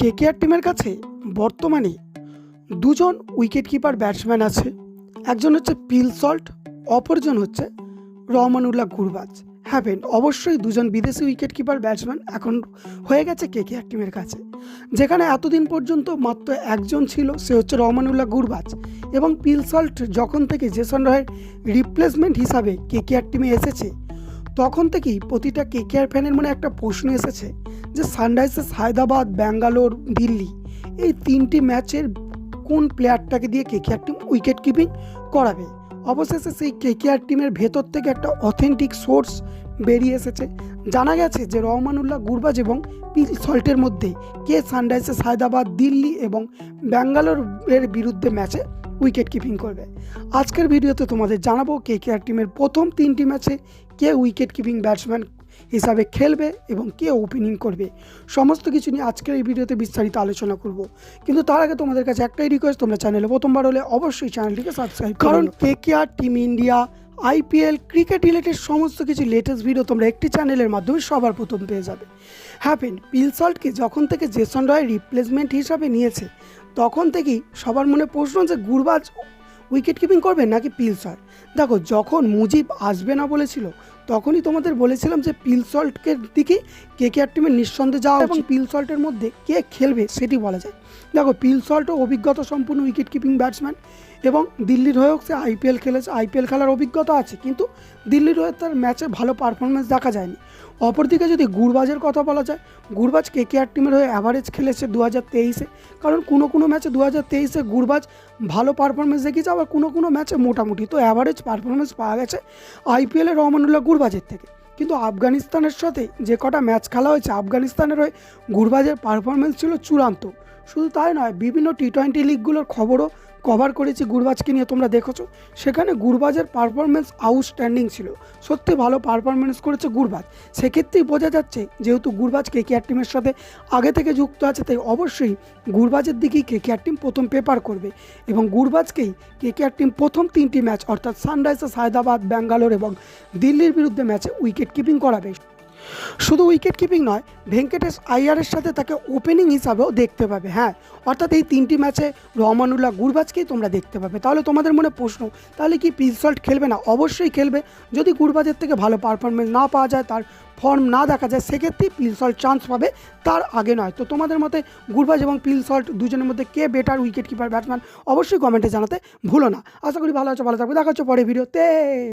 KKR টিমের কাছে বর্তমানে দুজন উইকেট কিপার ব্যাটসম্যান আছে। একজন হচ্ছে পিল সল্ট, অপরজন হচ্ছে রহমানুল্লাহ গুরবাজ। হ্যাঁ ফ্রেন্ড, অবশ্যই দুজন বিদেশি উইকেট কিপার ব্যাটসম্যান এখন হয়ে গেছে কেকেআর টিমের কাছে। যেখানে এতদিন পর্যন্ত মাত্র একজন ছিল, সে হচ্ছে রহমানুল্লাহ গুরবাজ। এবং পিল সল্ট যখন থেকে জেসন রয়ের রিপ্লেসমেন্ট হিসাবে কেকেআর টিমে এসেছে, তখন থেকেই প্রতিটা কেকেআর ফ্যানের মনে একটা প্রশ্ন এসেছে যে সানরাইজার্স হায়দ্রাবাদ, ব্যাঙ্গালোর, দিল্লি এই তিনটি ম্যাচের কোন প্লেয়ারটাকে দিয়ে কেকেআর টিম উইকেট কিপিং করাবে। অবশেষে সেই কেকেআর টিমের ভেতর থেকে একটা অথেন্টিক সোর্স বেরিয়ে এসেছে। জানা গেছে যে রহমানুল্লাহ গুরবাজ এবং পিল সল্টের মধ্যে কে সানরাইজার্স হায়দ্রাবাদ, দিল্লি এবং ব্যাঙ্গালোরের বিরুদ্ধে ম্যাচে উইকেট কিপিং করবে। আজকের ভিডিওতে তোমাদের জানাবো কেকেআর টিমের প্রথম তিনটি ম্যাচে কে উইকেট কিপিং ব্যাটসম্যান হিসাবে খেলবে এবং কে ওপেনিং করবে। সমস্ত কিছু নিয়ে আজকের এই ভিডিওতে বিস্তারিত আলোচনা করব। কিন্তু তার আগে তোমাদের কাছে একটাই রিকোয়েস্ট, তোমরা চ্যানেলে প্রথমবার হলে অবশ্যই চ্যানেলটিকে সাবস্ক্রাইব করো, কারণ KKR team India, IPL, cricket related সমস্ত কিছু লেটেস্ট ভিডিও তোমরা একটি চ্যানেলের মাধ্যমে সবার প্রথম পেয়ে যাবে। হ্যাঁ ফ্রেন্ড, পিল সল্টকে যখন থেকে জেসন রয় রিপ্লেসমেন্ট হিসাবে নিয়েছে, তখন থেকেই সবার মনে প্রশ্ন যে গুরবাজ উইকেট কিপিং করবে নাকি পিল সল্ট। দেখো, যখন মুজিব আসবে না বলেছিল, তখনই তোমাদের বলেছিলাম যে পিল সল্টকে দিকে কেকেআর টিমের নিঃসন্দেহে যাওয়া এবং পিল সল্টের মধ্যে কে খেলবে সেটি বলা যায়। দেখো, পিল সল্টও অভিজ্ঞতা সম্পূর্ণ উইকেট কিপিং ব্যাটসম্যান এবং দিল্লির হয়েও সে আইপিএল খেলেছে, আইপিএল খেলার অভিজ্ঞতা আছে, কিন্তু দিল্লির হয়ে তার ম্যাচে ভালো পারফরমেন্স দেখা যায়নি। অপরদিকে যদি গুরবাজের কথা বলা যায়, গুরবাজ কেকেআর টিমের হয়ে অ্যাভারেজ খেলেছে 2023-এ, কারণ কোনো ম্যাচে 2023-এ গুরবাজ ভালো পারফরমেন্স দেখিয়েছে, আবার কোনো ম্যাচে মোটামুটি। তো অ্যাভারেজ পারফরমেন্স পাওয়া গেছে আইপিএলে রহমানুল্লাহ গুরবাজের থেকে। কিন্তু আফগানিস্তানের সাথে যে কটা ম্যাচ খেলা হয়েছে, আফগানিস্তানের হয়ে গুরবাজের পারফরমেন্স ছিল চূড়ান্ত। শুধু তাই নয়, বিভিন্ন টি-20 লিগগুলোর খবরও কভার করেছি গুরবাজকে নিয়ে, তোমরা দেখেছো। সেখানে গুরবাজের পারফরমেন্স আউটস্ট্যান্ডিং ছিল, সত্যি ভালো পারফরমেন্স করেছে গুরবাজ। সেক্ষেত্রেই বোঝা যাচ্ছে যেহেতু গুরবাজ কেকেআর টিমের সাথে আগে থেকে যুক্ত আছে, তাই অবশ্যই গুরবাজের দিকেই কেকেআর টিম প্রথম পেপার করবে এবং গুরবাজকেই কেকেআর টিম প্রথম তিনটি ম্যাচ অর্থাৎ সানরাইজার্স হায়দ্রাবাদ, ব্যাঙ্গালোর এবং দিল্লির বিরুদ্ধে ম্যাচে উইকেট কিপিং করাবে। শুধু উইকেট কিপিং নয়, ভেঙ্কটেশ আইয়ারের সাথে তাকে ওপেনিং হিসাবেও দেখতে পাবে। হ্যাঁ, অর্থাৎ এই তিনটি ম্যাচে রহমানুল্লাহ গুরবাজকেই তোমরা দেখতে পাবে। তাহলে তোমাদের মনে প্রশ্ন, তাহলে কি পিল সল্ট খেলবে না? অবশ্যই খেলবে। যদি গুরবাজের থেকে ভালো পারফরমেন্স না পাওয়া যায়, তার ফর্ম না দেখা যায়, সেক্ষেত্রেই পিল সল্ট চান্স পাবে, তার আগে নয়। তো তোমাদের মতে গুরবাজ এবং পিল সল্ট দুজনের মধ্যে কে বেটার উইকেট কিপার ব্যাটসম্যান, অবশ্যই কমেন্টে জানাতে ভুলো না। আশা করি ভালো আছো, ভালো থাকবে। দেখা হচ্ছে পরের ভিডিওতে।